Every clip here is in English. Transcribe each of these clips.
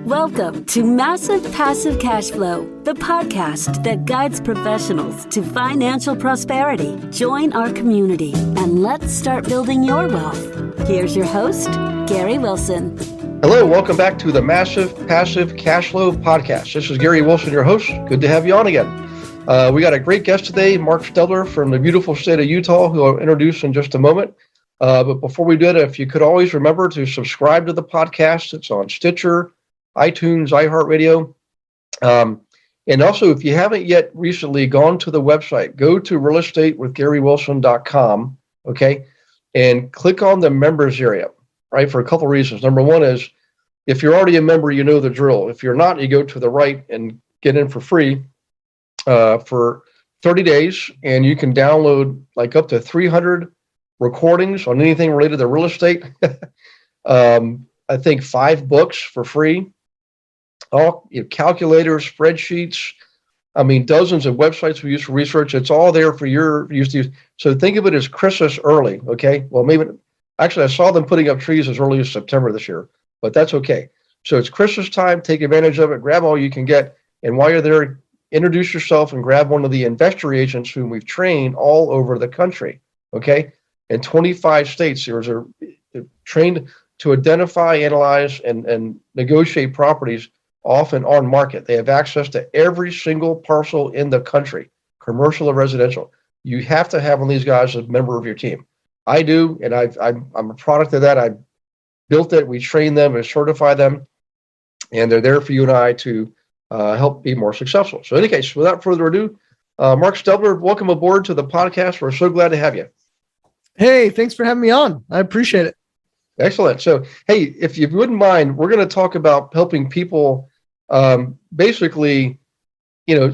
Welcome to Massive Passive Cash Flow, the podcast that guides professionals to financial prosperity. Join our community and let's start building your wealth. Here's your host, Gary Wilson. Hello, welcome back to the Massive Passive Cash Flow podcast. This is Gary Wilson, your host. Good to have you on again. We got a great guest today, Mark Stubler from the beautiful state of Utah, who I'll introduce in just a moment. But before we do it, if you could always remember to subscribe to the podcast. It's on Stitcher, iTunes, iHeartRadio. And also, if you haven't yet recently gone to the website, go to realestatewithgarywilson.com, okay, and click on the members area, right, for a couple of reasons. Number one is, if you're already a member, you know the drill. If you're not, you go to the right and get in for free for 30 days, and you can download like up to 300 recordings on anything related to real estate. I think 5 books for free. All calculators, spreadsheets. I mean, dozens of websites we use for research. It's all there for your use to use. So think of it as Christmas early, okay? Well, maybe actually I saw them putting up trees as early as September this year, but that's okay. So it's Christmas time. Take advantage of it. Grab all you can get, and while you're there, introduce yourself and grab one of the investor agents whom we've trained all over the country, okay? In 25 states, they're trained to identify, analyze, and negotiate properties often on market. They have access to every single parcel in the country, commercial or residential. You have to have one of these guys as a member of your team. I do, and I'm a product of that. I built it. We train them and certify them, and they're there for you and I to help be more successful. So in any case, without further ado, Mark Stubler, welcome aboard to the podcast. We're so glad to have you. Hey, thanks for having me on. I appreciate it. Excellent. So, hey, if you wouldn't mind, we're going to talk about helping people basically,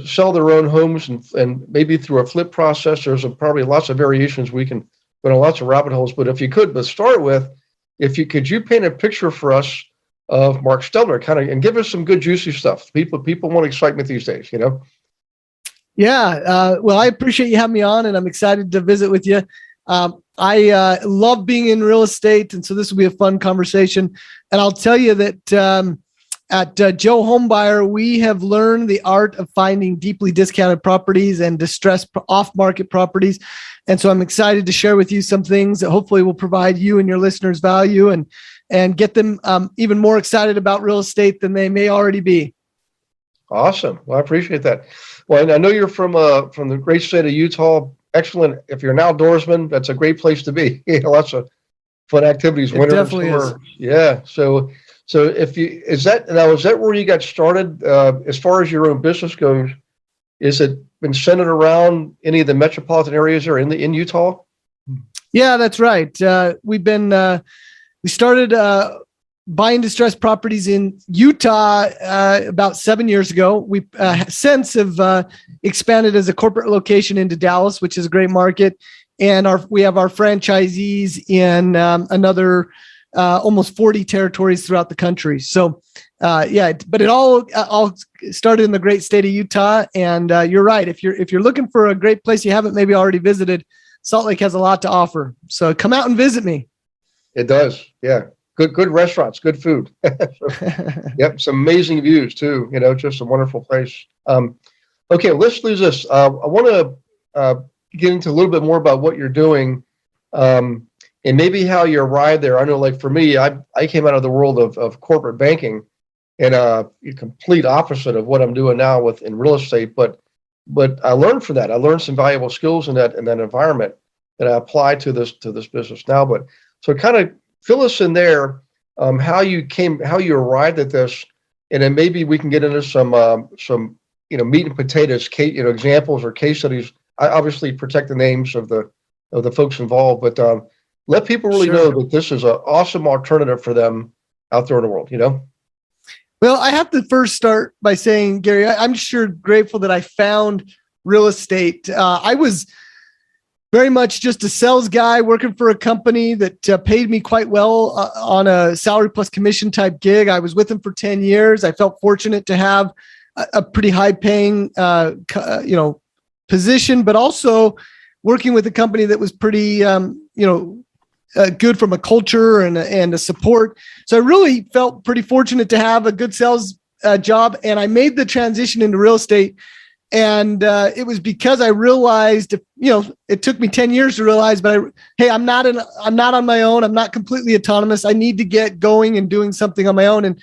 sell their own homes and maybe through a flip process. There's probably lots of variations. We can go on lots of rabbit holes, but if you could, but start with, could you paint a picture for us of Mark Stubler, and give us some good juicy stuff. People want excitement these days, Yeah. Well, I appreciate you having me on, and I'm excited to visit with you. I love being in real estate, and so this will be a fun conversation. And I'll tell you that at Joe Homebuyer, we have learned the art of finding deeply discounted properties and distressed off-market properties. And so I'm excited to share with you some things that hopefully will provide you and your listeners value and get them even more excited about real estate than they may already be. Awesome. Well, I appreciate that. Well, and I know you're from the great state of Utah. Excellent. If you're an outdoorsman, that's a great place to be. Lots of fun activities. It definitely is. Yeah. So is that where you got started? As far as your own business goes, is it been centered around any of the metropolitan areas or in Utah? Yeah, that's right. We started buying distressed properties in Utah about 7 years ago. We since have expanded as a corporate location into Dallas, which is a great market. And we have our franchisees in another almost 40 territories throughout the country. So but it all started in the great state of Utah. And you're right. If you're looking for a great place you haven't maybe already visited, Salt Lake has a lot to offer. So come out and visit me. It does. Yeah. Good restaurants, good food. Yep. Some amazing views too. Just a wonderful place. Okay. Let's do this. I want to get into a little bit more about what you're doing. And maybe how you arrived there. I know, like for me, I came out of the world of corporate banking and a complete opposite of what I'm doing now in real estate. But I learned from that. I learned some valuable skills in that environment that I apply to this business now. But so kind of fill us in there, how you arrived at this, and then maybe we can get into some meat and potatoes, examples or case studies. I obviously protect the names of the folks involved, but let people really know that this is an awesome alternative for them out there in the world, Well, I have to first start by saying, Gary, I'm sure grateful that I found real estate. I was very much just a sales guy working for a company that paid me quite well on a salary plus commission type gig. I was with them for 10 years. I felt fortunate to have a pretty high paying, position, but also working with a company that was pretty, good from a culture and a support. So I really felt pretty fortunate to have a good sales job, and I made the transition into real estate. And it was because I realized, it took me 10 years to realize, but hey, I'm not on my own. I'm not completely autonomous. I need to get going and doing something on my own.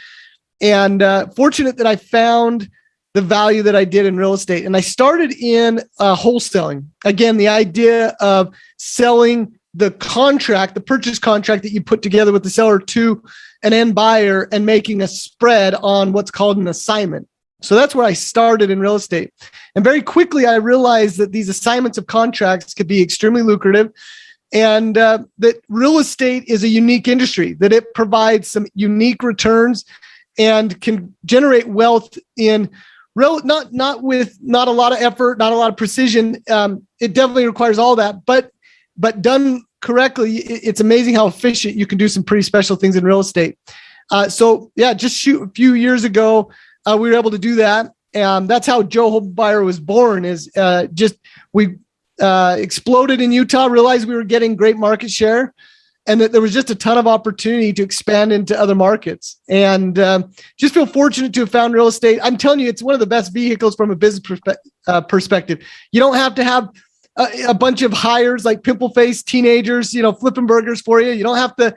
And fortunate that I found the value that I did in real estate. And I started in wholesaling. Again, the idea of selling the purchase contract that you put together with the seller to an end buyer and making a spread on what's called an assignment. So that's where I started in real estate. And very quickly, I realized that these assignments of contracts could be extremely lucrative, and that real estate is a unique industry, that it provides some unique returns and can generate wealth in not a lot of effort, not a lot of precision. It definitely requires all that, but done correctly, it's amazing how efficient you can do some pretty special things in real estate. Just a few years ago, we were able to do that. That's how Joe Homebuyer was born. We exploded in Utah, realized we were getting great market share, and that there was just a ton of opportunity to expand into other markets. And just feel fortunate to have found real estate. I'm telling you, it's one of the best vehicles from a business perspective. You don't have to have a bunch of hires like pimple-faced teenagers, flipping burgers for you. You don't have to,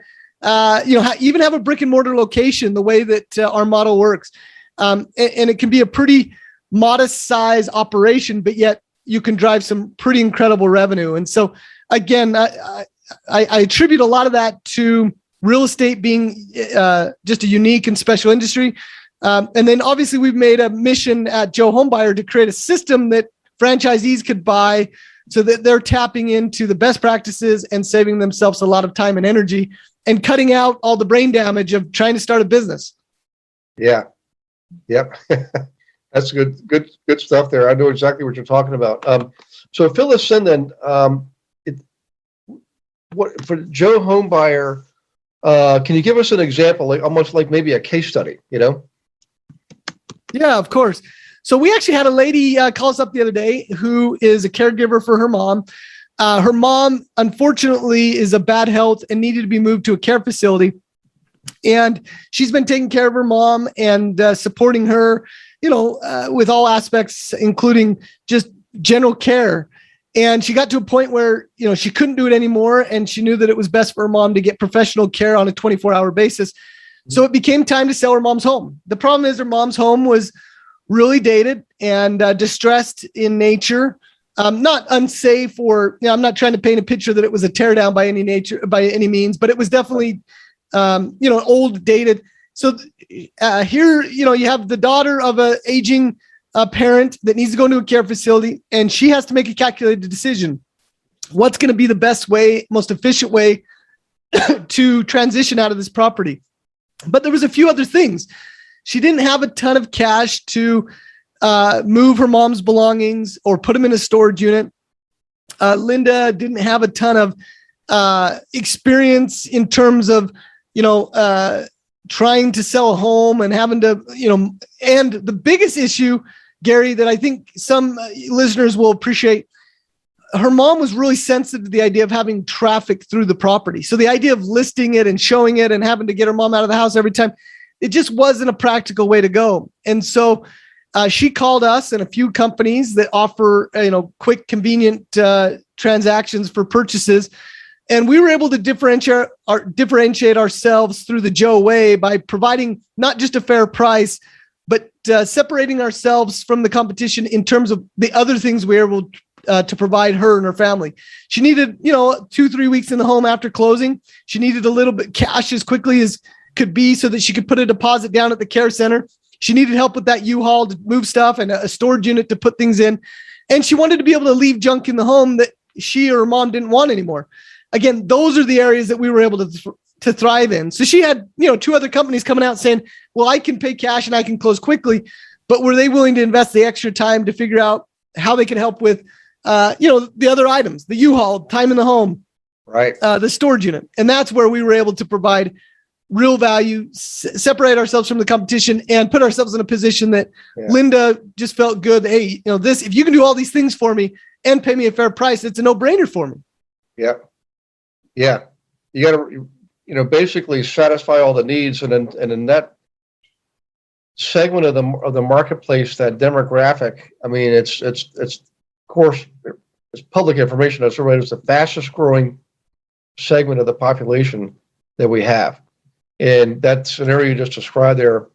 even have a brick and mortar location the way that our model works. And it can be a pretty modest size operation, but yet you can drive some pretty incredible revenue. And so again, I attribute a lot of that to real estate being just a unique and special industry. And then obviously we've made a mission at Joe Homebuyer to create a system that franchisees could buy so that they're tapping into the best practices and saving themselves a lot of time and energy and cutting out all the brain damage of trying to start a business. Yeah. Yep. That's good stuff there. I know exactly what you're talking about. So fill us in then. What for Joe Homebuyer? Can you give us an example, like almost like maybe a case study? Yeah, of course. So we actually had a lady call us up the other day who is a caregiver for her mom. Her mom, unfortunately, is of bad health and needed to be moved to a care facility. And she's been taking care of her mom and supporting her, with all aspects, including just general care. And she got to a point where, she couldn't do it anymore. And she knew that it was best for her mom to get professional care on a 24-hour basis. So it became time to sell her mom's home. The problem is her mom's home was really dated and distressed in nature. Not unsafe or, I'm not trying to paint a picture that it was a teardown by any means, but it was definitely old, dated. So here, you have the daughter of a aging parent that needs to go into a care facility, and she has to make a calculated decision. What's going to be the best way, most efficient way to transition out of this property? But there was a few other things. She didn't have a ton of cash to move her mom's belongings or put them in a storage unit. Linda didn't have a ton of experience in terms of trying to sell a home and having to, and the biggest issue, Gary, that I think some listeners will appreciate, her mom was really sensitive to the idea of having traffic through the property. So the idea of listing it and showing it and having to get her mom out of the house every time, it just wasn't a practical way to go. And so she called us and a few companies that offer, quick, convenient transactions for purchases. And we were able to differentiate ourselves through the Joe way by providing not just a fair price, but separating ourselves from the competition in terms of the other things we were able to provide her and her family. She needed, 2-3 weeks in the home after closing. She needed a little bit cash as quickly as could be so that she could put a deposit down at the care center. She needed help with that U-Haul to move stuff and a storage unit to put things in. And she wanted to be able to leave junk in the home that she or her mom didn't want anymore. Again, those are the areas that we were able to thrive in. So she had, 2 other companies coming out saying, well, I can pay cash and I can close quickly, but were they willing to invest the extra time to figure out how they could help with, the other items, the U-Haul, time in the home, right? The storage unit. And that's where we were able to provide real value, separate ourselves from the competition and put ourselves in a position that Linda just felt good. Hey, this, if you can do all these things for me and pay me a fair price, it's a no-brainer for me. Yeah. Yeah. you got to basically satisfy all the needs, and in that segment of the marketplace, that demographic. I mean, it's of course it's public information. It's the fastest growing segment of the population that we have, and that scenario you just described there.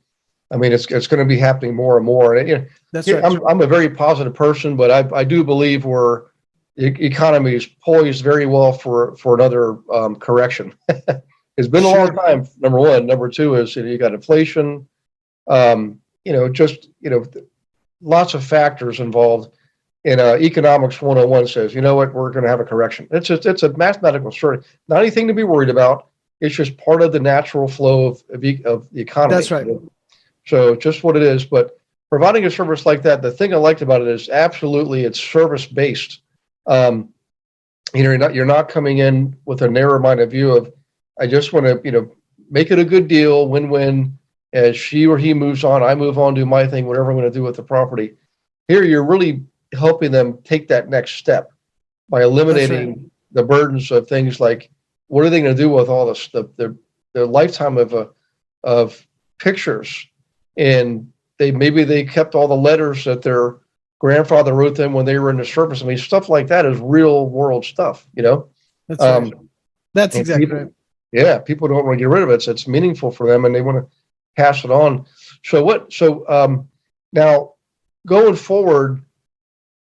I mean, it's going to be happening more and more. And, That's right. I'm a very positive person, but I do believe the economy is poised very well for another correction. It's been a long time. Number one. Number two is you got inflation. Lots of factors involved. And economics 101 says, you know what, we're going to have a correction. It's a mathematical story. Not anything to be worried about. It's just part of the natural flow of the economy. That's right. So just what it is. But providing a service like that, the thing I liked about it is absolutely it's service based. You're not coming in with a narrow-minded view of, I just want to, make it a good deal, win-win. As she or he moves on, I move on, do my thing, whatever I'm going to do with the property. Here, you're really helping them take that next step by eliminating the burdens of things like, what are they going to do with all this, the lifetime of pictures, and they kept all the letters that their grandfather wrote them when they were in the service. I mean, stuff like that is real world stuff, That's right. That's exactly people, right. Yeah, people don't want to get rid of it. So it's meaningful for them, and they want to pass it on. So now going forward,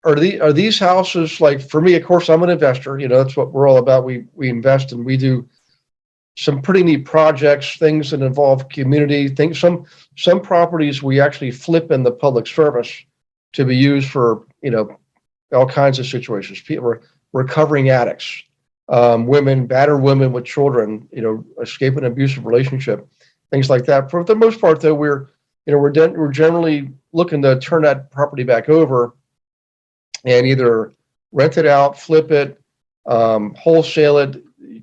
are these houses, like, for me, of course, I'm an investor, that's what we're all about. We invest, and we do some pretty neat projects, things that involve community things. Some properties we actually flip in the public service to be used for, all kinds of situations. People recovering addicts, battered women with children, escape an abusive relationship, things like that. For the most part, though, we're generally looking to turn that property back over and either rent it out, flip it, wholesale it. You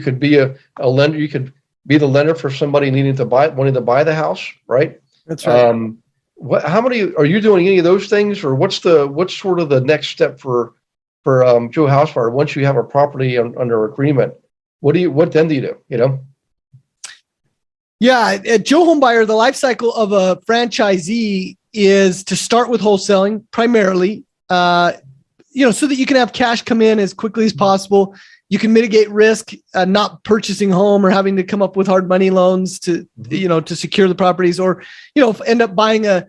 could be a lender. You could be the lender for somebody wanting to buy the house, right? That's right. How many are you doing? Any of those things, or what's sort of the next step for Joe Homebuyer once you have a property under agreement? What then do you do? Yeah, at Joe Homebuyer, the life cycle of a franchisee is to start with wholesaling primarily, so that you can have cash come in as quickly as possible. You can mitigate risk, not purchasing home or having to come up with hard money loans to secure the properties, or, end up buying a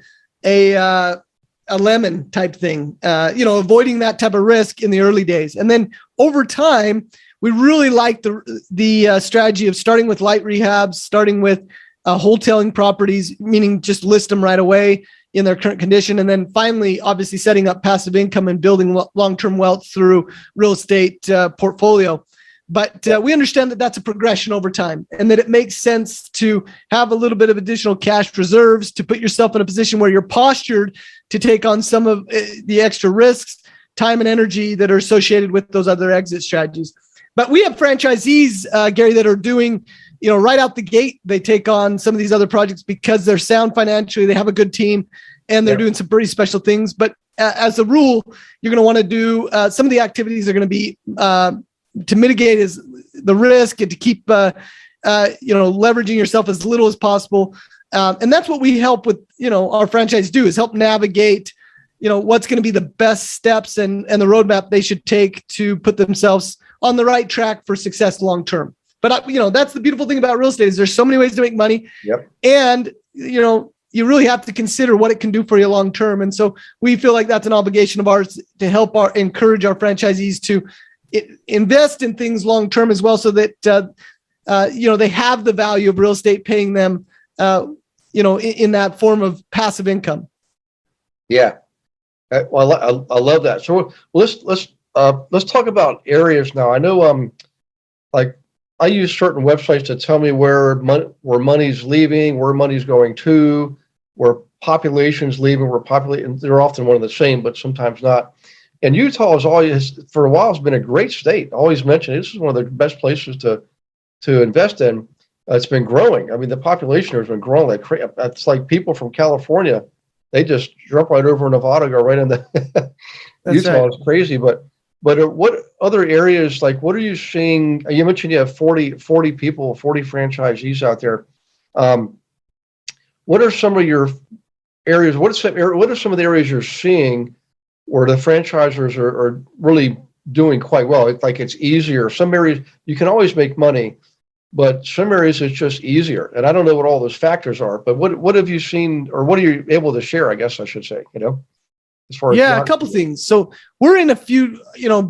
lemon type thing, avoiding that type of risk in the early days. And then over time, we really like the strategy of starting with light rehabs, starting with wholesaling properties, meaning just list them right away in their current condition. And then finally, obviously, setting up passive income and building long-term wealth through real estate portfolio. But we understand that that's a progression over time, and that it makes sense to have a little bit of additional cash reserves to put yourself in a position where you're postured to take on some of the extra risks, time and energy that are associated with those other exit strategies. But we have franchisees, Gary, that are doing, right out the gate, they take on some of these other projects because they're sound financially, they have a good team, and they're doing some pretty special things. But as a rule, you're going to want to do some of the activities are going to be to mitigate the risk and to keep, leveraging yourself as little as possible. And that's what we help with, our franchise do, is help navigate, what's going to be the best steps and the roadmap they should take to put themselves on the right track for success long-term. But, that's the beautiful thing about real estate is there's so many ways to make money. Yep. And, you really have to consider what it can do for you long-term. And so we feel like that's an obligation of ours to help encourage our franchisees to invest in things long-term as well, so that, they have the value of real estate paying them, in that form of passive income. Yeah. Well, I love that. So let's talk about areas now. I know, I use certain websites to tell me where money's leaving, where money's going to, where population's leaving, and they're often one and the same, but sometimes not. And Utah has always, for a while, has been a great state. Always mentioned this is one of the best places to invest in. It's been growing. I mean, the population here has been growing like crazy. It's like people from California, they just jump right over Nevada, go right into Utah. Right. It's crazy, but But what other areas, like what are you seeing? You mentioned you have 40 people, 40 franchisees out there. What are some of your areas? What are some of the areas you're seeing where the franchisors are really doing quite well? It's like it's easier. Some areas you can always make money, but some areas it's just easier. And I don't know what all those factors are, but what have you seen, or what are you able to share, I guess I should say, as far as a couple things. So we're in a few,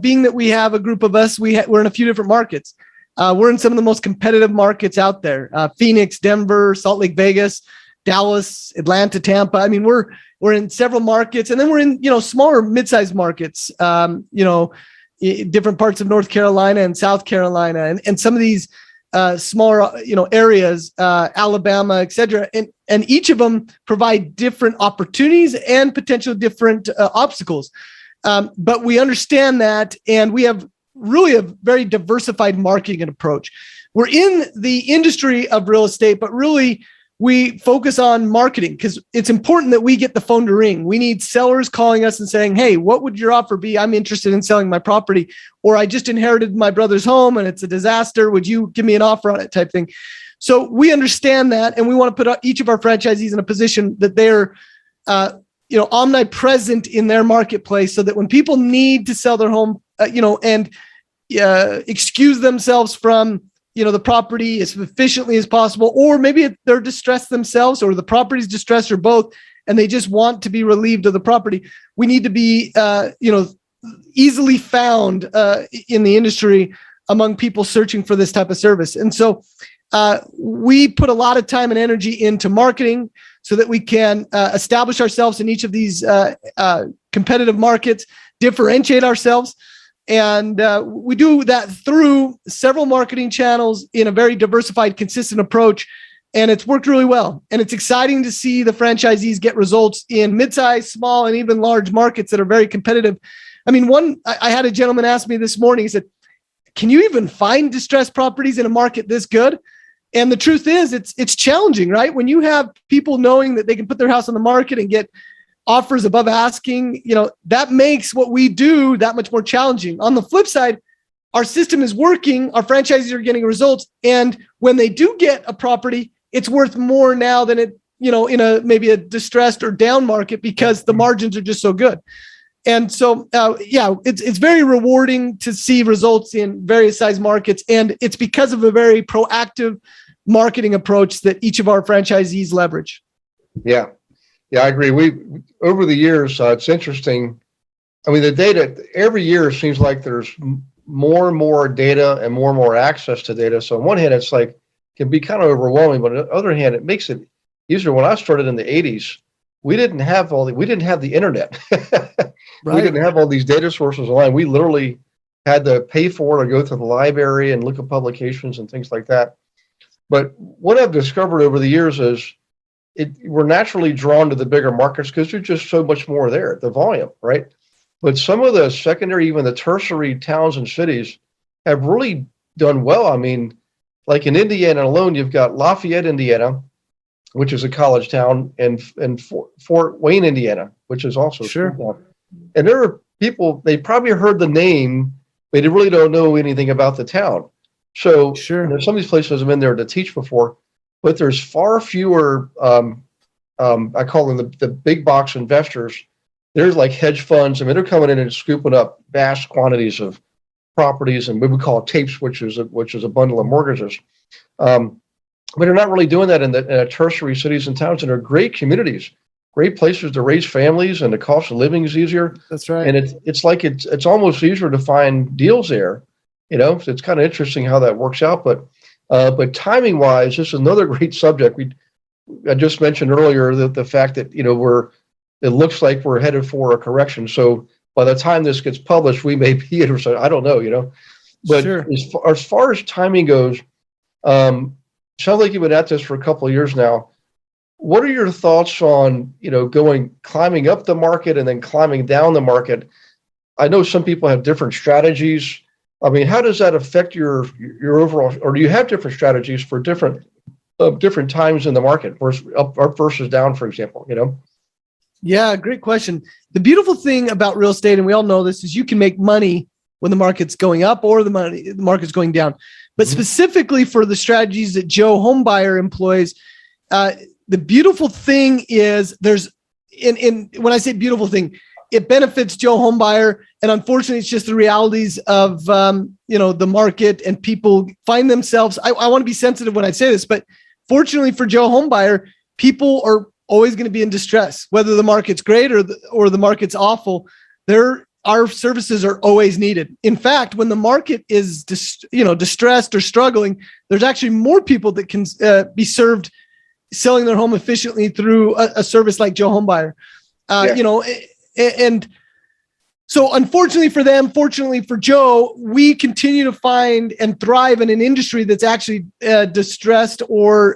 being that we have a group of us, we're in a few different markets. We're in some of the most competitive markets out there. Phoenix, Denver, Salt Lake, Vegas, Dallas, Atlanta, Tampa. I mean, we're in several markets, and then we're in, smaller mid-sized markets, different parts of North Carolina and South Carolina, and some of these smaller, areas, Alabama, et cetera. And each of them provide different opportunities and potential different obstacles. But we understand that, and we have really a very diversified marketing approach. We're in the industry of real estate, but really we focus on marketing because it's important that we get the phone to ring. We need sellers calling us and saying, hey, what would your offer be? I'm interested in selling my property, or I just inherited my brother's home and it's a disaster. Would you give me an offer on it, type thing? So we understand that, and we want to put each of our franchisees in a position that they're, omnipresent in their marketplace, so that when people need to sell their home, and excuse themselves from the property as efficiently as possible, or maybe they're distressed themselves, or the property's distressed, or both, and they just want to be relieved of the property. We need to be, easily found in the industry among people searching for this type of service. And so we put a lot of time and energy into marketing so that we can establish ourselves in each of these competitive markets, differentiate ourselves. And we do that through several marketing channels in a very diversified, consistent approach. And it's worked really well. And it's exciting to see the franchisees get results in mid-sized, small, and even large markets that are very competitive. I mean, I had a gentleman ask me this morning, he said, can you even find distressed properties in a market this good? And the truth is, it's challenging, right? When you have people knowing that they can put their house on the market and get offers above asking, that makes what we do that much more challenging. On the flip side, our system is working, our franchisees are getting results. And when they do get a property, it's worth more now than it, in maybe a distressed or down market, because the margins are just so good. And so, it's very rewarding to see results in various size markets. And it's because of a very proactive marketing approach that each of our franchisees leverage. Yeah, I agree. We over the years, it's interesting. I mean, the data every year seems like there's more and more data and more access to data. So on one hand, it's like can be kind of overwhelming, but on the other hand, it makes it easier. When I started in the 80s, we didn't have the internet. Right. We didn't have all these data sources online. We literally had to pay for it or go to the library and look at publications and things like that. But what I've discovered over the years is we're naturally drawn to the bigger markets because there's just so much more there, the volume, right? But some of the secondary, even the tertiary towns and cities have really done well. I mean, like in Indiana alone, you've got Lafayette, Indiana, which is a college town, and Fort Wayne, Indiana, which is also sure. A school town. And there are people, they probably heard the name, but they really don't know anything about the town. So sure. Some of these places I've been there to teach before, but there's far fewer, I call them the big box investors. There's like hedge funds. I mean, they're coming in and scooping up vast quantities of properties and what we call tapes, which is a bundle of mortgages. But they're not really doing that in the tertiary cities and towns, and they're great communities, great places to raise families, and the cost of living is easier. That's right. And it's almost easier to find deals there. So it's kind of interesting how that works out. But timing wise, this is another great subject. I just mentioned earlier that the fact that it looks like we're headed for a correction. So by the time this gets published, we may be it or so. I don't know. But sure. as far as timing goes, sounds like you've been at this for a couple of years now. What are your thoughts on, climbing up the market and then climbing down the market? I know some people have different strategies. I mean, how does that affect your overall, or do you have different strategies for different times in the market versus up versus down, for example, Yeah, great question. The beautiful thing about real estate, and we all know this, is you can make money when the market's going up or the market's going down. But specifically for the strategies that Joe Homebuyer employs, the beautiful thing is when I say beautiful thing, it benefits Joe Homebuyer. And unfortunately, it's just the realities of, the market, and people find themselves, I want to be sensitive when I say this, but fortunately for Joe Homebuyer, people are always going to be in distress, whether the market's great or the market's awful. Our services are always needed. In fact, when the market is distressed or struggling, there's actually more people that can be served selling their home efficiently through a service like Joe Homebuyer. And so unfortunately for them, fortunately for Joe, we continue to find and thrive in an industry that's actually distressed or,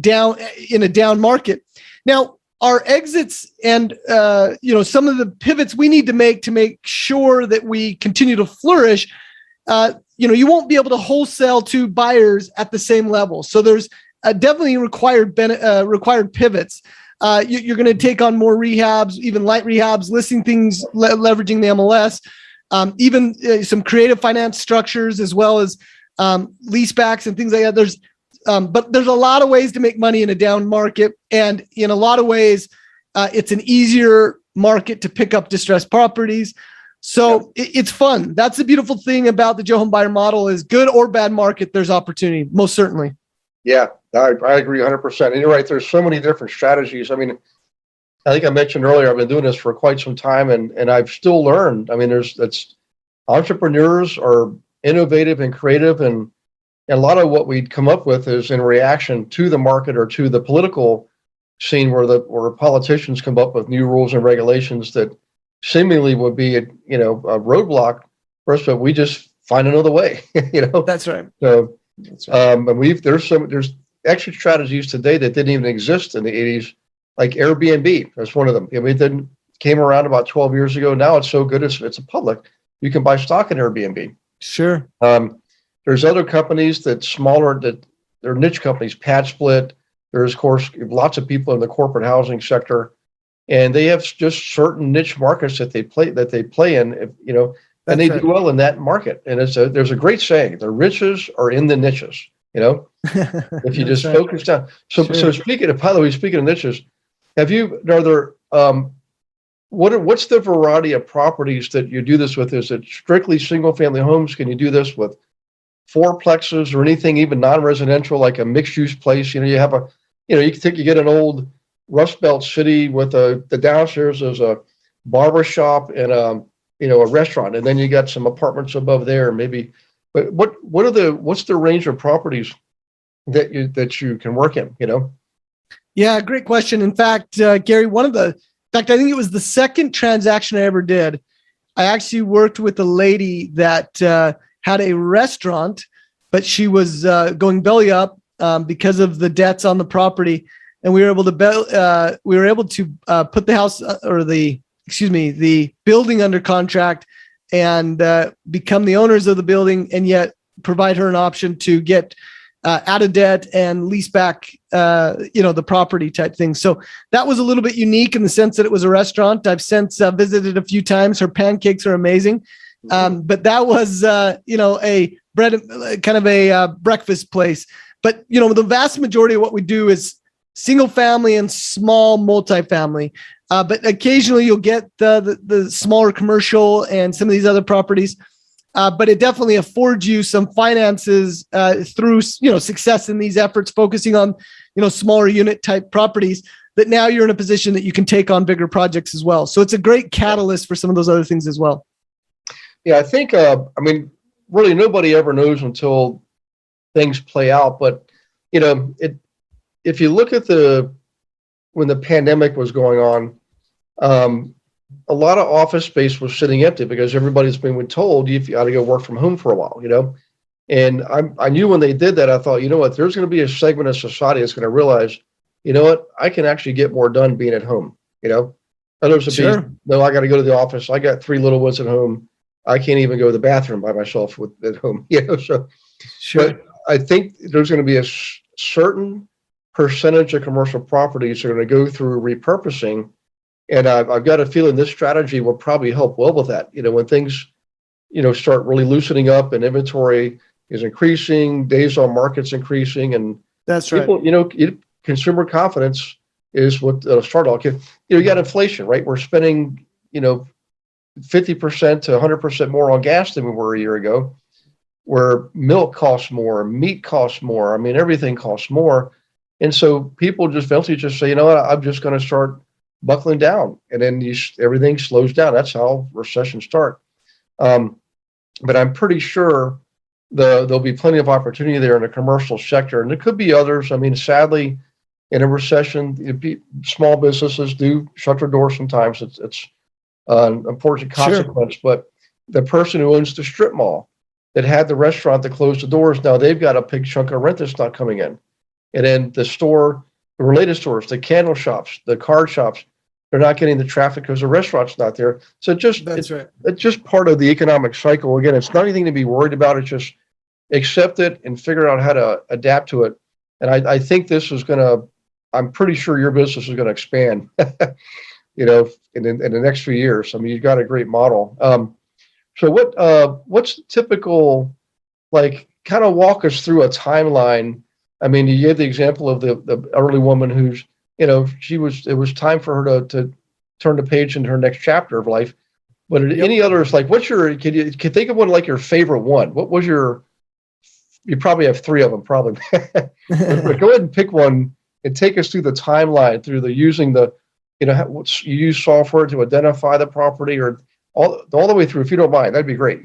down in a down market. Now, our exits and, some of the pivots we need to make sure that we continue to flourish, you won't be able to wholesale to buyers at the same level. So there's definitely required pivots. You're going to take on more rehabs, even light rehabs, listing things, leveraging the MLS, even some creative finance structures, as well as leasebacks and things like that. But there's a lot of ways to make money in a down market. And in a lot of ways, it's an easier market to pick up distressed properties. So it's fun. That's the beautiful thing about the Joe Homebuyer model is good or bad market, there's opportunity, most certainly. Yeah, I agree 100%. And you're right. There's so many different strategies. I mean, I think I mentioned earlier, I've been doing this for quite some time, and I've still learned. I mean, entrepreneurs are innovative and creative, and a lot of what we'd come up with is in reaction to the market or to the political scene where politicians come up with new rules and regulations that seemingly would be a roadblock for us, but we just find another way. That's right. So. And there's extra strategies today that didn't even exist in the 80s, like Airbnb. That's one of them. It came around about 12 years ago. Now it's so good, it's a public. You can buy stock in Airbnb. Sure. There's other companies that they're niche companies, Pad Split. There's, of course, lots of people in the corporate housing sector, and they have just certain niche markets that they play in. And they do well in that market. And there's a great saying: the riches are in the niches. If you just focus down. So speaking of niches, what's the variety of properties that you do this with? Is it strictly single family homes? Can you do this with fourplexes or anything even non-residential, like a mixed use place? You get an old Rust Belt city with the downstairs is a barber shop and a restaurant, and then you got some apartments above there, maybe. But what's the range of properties that you can work in? Yeah, great question. In fact, Gary, I think it was the second transaction I ever did. I actually worked with a lady that had a restaurant, but she was going belly up because of the debts on the property, and we were able to put the house or the building under contract and become the owners of the building, and yet provide her an option to get out of debt and lease back, the property type thing. So that was a little bit unique in the sense that it was a restaurant. I've since visited a few times. Her pancakes are amazing. But that was, a breakfast place. But, the vast majority of what we do is single family and small multifamily. But occasionally you'll get the smaller commercial and some of these other properties. But it definitely affords you some finances through, success in these efforts, focusing on, smaller unit type properties, that now you're in a position that you can take on bigger projects as well. So it's a great catalyst for some of those other things as well. Yeah, I think, really nobody ever knows until things play out. But, if you look at when the pandemic was going on, a lot of office space was sitting empty because everybody's been told you got to go work from home for a while, And I knew when they did that, I thought, there's going to be a segment of society that's going to realize, I can actually get more done being at home. Others would sure. No, I got to go to the office. I got 3 little ones at home. I can't even go to the bathroom by myself at home. So sure. But I think there's going to be a certain percentage of commercial properties are going to go through repurposing. And I've got a feeling this strategy will probably help well with that. When things start really loosening up and inventory is increasing, days on market's increasing, and that's right. people, consumer confidence is what start all. You got inflation, right? We're spending, 50% to 100% more on gas than we were a year ago, where milk costs more, meat costs more. I mean, everything costs more. And so people just eventually just say, you know what, I'm just going to start buckling down. And then everything slows down. That's how recessions start. But I'm pretty sure there'll be plenty of opportunity there in the commercial sector. And there could be others. I mean, sadly, in a recession, small businesses do shut their doors sometimes. It's an unfortunate consequence. Sure. But the person who owns the strip mall that had the restaurant that closed the doors, now they've got a big chunk of rent that's not coming in. And then the related stores, the candle shops, the card shops, they're not getting the traffic because the restaurant's not there. So it's just part of the economic cycle. Again, it's not anything to be worried about. It's just accept it and figure out how to adapt to it. And I think this is I'm pretty sure your business is going to expand, in the next few years. I mean, you've got a great model. So what's typical, kind of walk us through a timeline. I mean, you gave the example of the elderly woman who's, it was time for her to turn the page into her next chapter of life. But any others, can you think of one, like your favorite one? What was you probably have three of them, probably. But go ahead and pick one and take us through the timeline through using you use software to identify the property or all the way through, if you don't mind. That'd be great,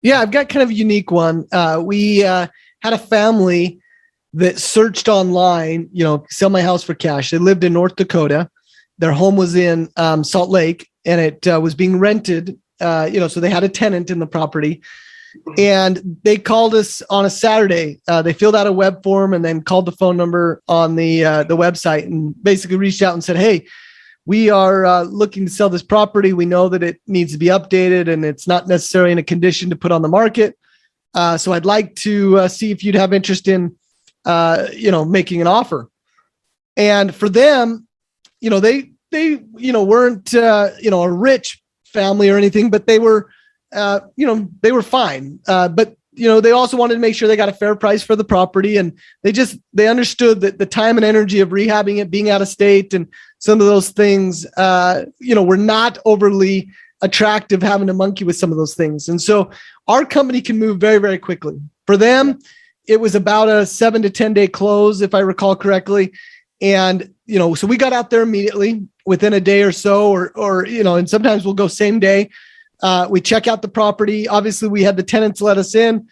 Yeah, I've got kind of a unique one. We had a family that searched online, sell my house for cash. They lived in North Dakota. Their home was in Salt Lake, and it was being rented. So they had a tenant in the property, and they called us on a Saturday. They filled out a web form and then called the phone number on the website and basically reached out and said, "Hey, we are looking to sell this property. We know that it needs to be updated and it's not necessarily in a condition to put on the market. So I'd like to see if you'd have interest in making an offer." And for them, they weren't, a rich family or anything, but they were, they were fine. But, they also wanted to make sure they got a fair price for the property. And they understood that the time and energy of rehabbing it, being out of state and some of those things, were not overly attractive, having to monkey with some of those things. And so our company can move very, very quickly. For them, it was about a 7 to 10 day close, if I recall correctly. And, so we got out there immediately within a day or so, or and sometimes we'll go same day. We check out the property. Obviously we had the tenants let us in.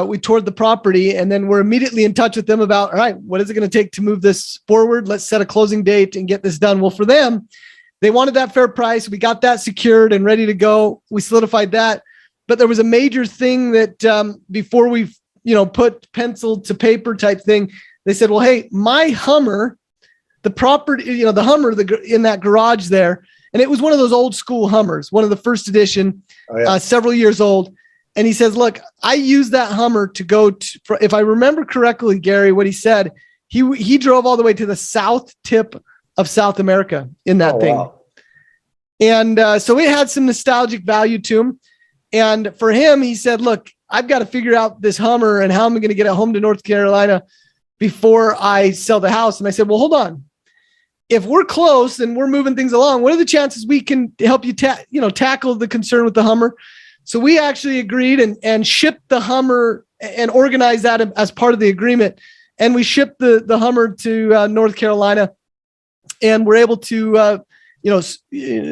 We toured the property, and then we're immediately in touch with them about, all right, what is it going to take to move this forward? Let's set a closing date and get this done. Well, for them, they wanted that fair price. We got that secured and ready to go. We solidified that. But there was a major thing that before we put pencil to paper type thing, they said, well, hey, my Hummer, the property, the Hummer in that garage there, and it was one of those old school Hummers, one of the first edition, several years old. And he says, look, I use that Hummer to go to, if I remember correctly, Gary, what he said, he drove all the way to the south tip of South America in that thing. Wow. And so it had some nostalgic value to him. And for him, he said, look, I've got to figure out this Hummer and how I'm going to get it home to North Carolina before I sell the house. And I said, well, hold on. If we're close and we're moving things along, what are the chances we can help you tackle the concern with the Hummer? So we actually agreed and shipped the Hummer and organized that as part of the agreement. And we shipped the Hummer to North Carolina, and we're able to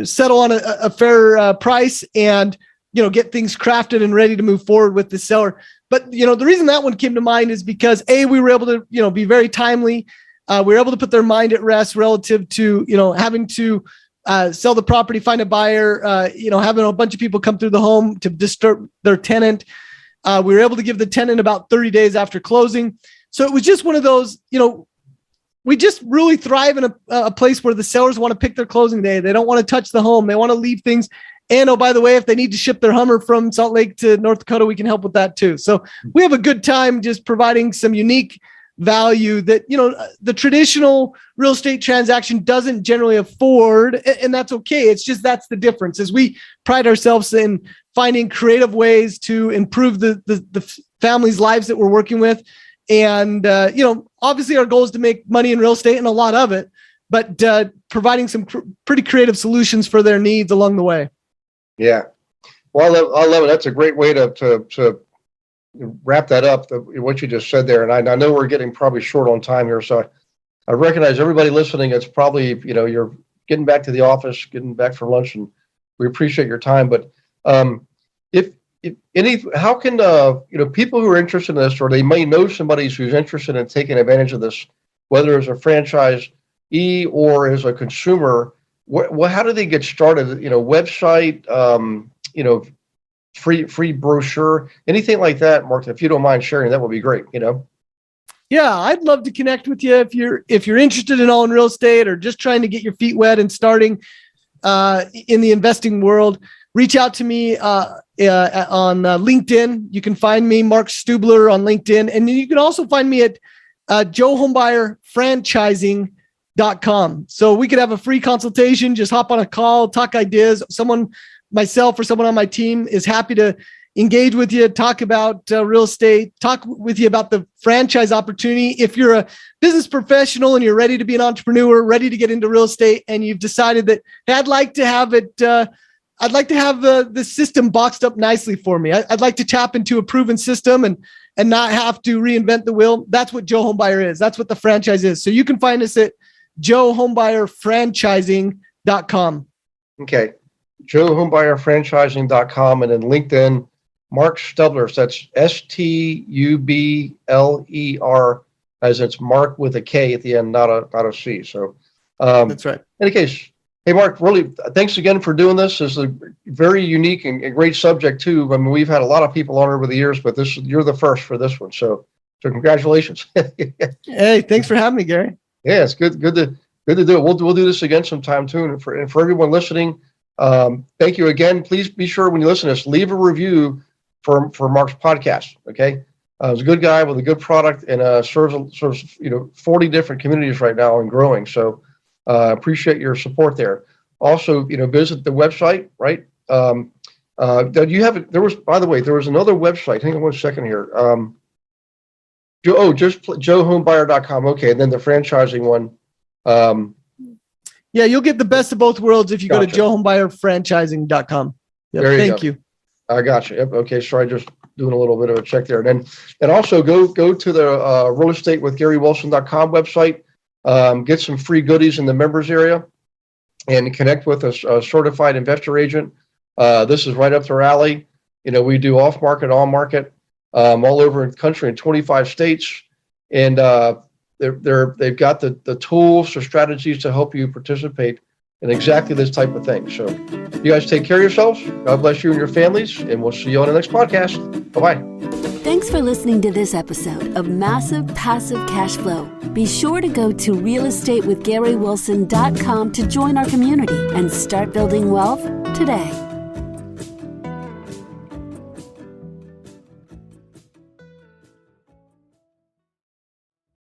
settle on a fair price and get things crafted and ready to move forward with the seller. But the reason that one came to mind is because we were able to be very timely. We were able to put their mind at rest relative to having to sell the property, find a buyer, having a bunch of people come through the home to disturb their tenant. We were able to give the tenant about 30 days after closing. So it was just one of those, we just really thrive in a place where the sellers want to pick their closing day. They don't want to touch the home. They want to leave things. And, oh, by the way, if they need to ship their Hummer from Salt Lake to North Dakota, we can help with that too. So we have a good time just providing some unique value that, the traditional real estate transaction doesn't generally afford. And that's okay. It's just, that's the difference, is we pride ourselves in finding creative ways to improve the families' lives that we're working with. And, obviously our goal is to make money in real estate and a lot of it, but providing some pretty creative solutions for their needs along the way. Yeah. Well, I love it. That's a great way to wrap that up, what you just said there. And I know we're getting probably short on time here. So I recognize everybody listening. It's probably, you're getting back to the office, getting back from lunch, and we appreciate your time. But how can people who are interested in this, or they may know somebody who's interested in taking advantage of this, whether as a franchisee or as a consumer, how do they get started? Website, free brochure, anything like that, Mark? If you don't mind sharing, that would be great. Yeah, I'd love to connect with you if you're interested in all in real estate or just trying to get your feet wet and starting in the investing world. Reach out to me on LinkedIn. You can find me, Mark Stubler, on LinkedIn. And you can also find me at Joe Homebuyer Franchising.com. So we could have a free consultation, just hop on a call, talk ideas. Myself or someone on my team is happy to engage with you, talk about real estate, talk with you about the franchise opportunity. If you're a business professional and you're ready to be an entrepreneur, ready to get into real estate, and you've decided that, hey, I'd like to have the system boxed up nicely for me. I'd like to tap into a proven system and not have to reinvent the wheel. That's what Joe Homebuyer is. That's what the franchise is. So you can find us at joehomebuyerfranchising.com. Okay. joehomebuyerfranchising.com, and then LinkedIn, Mark Stubler. So that's Stubler, as it's Mark with a K at the end, not a C. So that's right. In any case, hey, Mark, really, thanks again for doing this. This is a very unique and great subject too. I mean, we've had a lot of people on over the years, but you're the first for this one. So congratulations. Hey, thanks for having me, Gary. Yeah, it's good to do it. We'll do this again sometime too. And for everyone listening, thank you again. Please be sure when you listen to this, leave a review for Mark's podcast. Okay. He's a good guy with a good product and serves 40 different communities right now and growing. So appreciate your support there. Also, visit the website, right? By the way, there was another website. Hang on one second here. Just joehomebuyer.com. Okay. And then the franchising one. Yeah, you'll get the best of both worlds if you go to joehomebuyerfranchising.com. Yep, thank you. I got you. Yep. Okay. Sorry, just doing a little bit of a check there. And also go to the realestatewithgarywilson.com website. Get some free goodies in the members area and connect with a certified investor agent. This is right up their alley. We do off market, on market, all over the country in 25 states. And they've got the tools or strategies to help you participate in exactly this type of thing. So you guys take care of yourselves. God bless you and your families, and we'll see you on the next podcast. Bye-bye. Thanks for listening to this episode of Massive Passive Cash Flow. Be sure to go to realestatewithgarywilson.com to join our community and start building wealth today.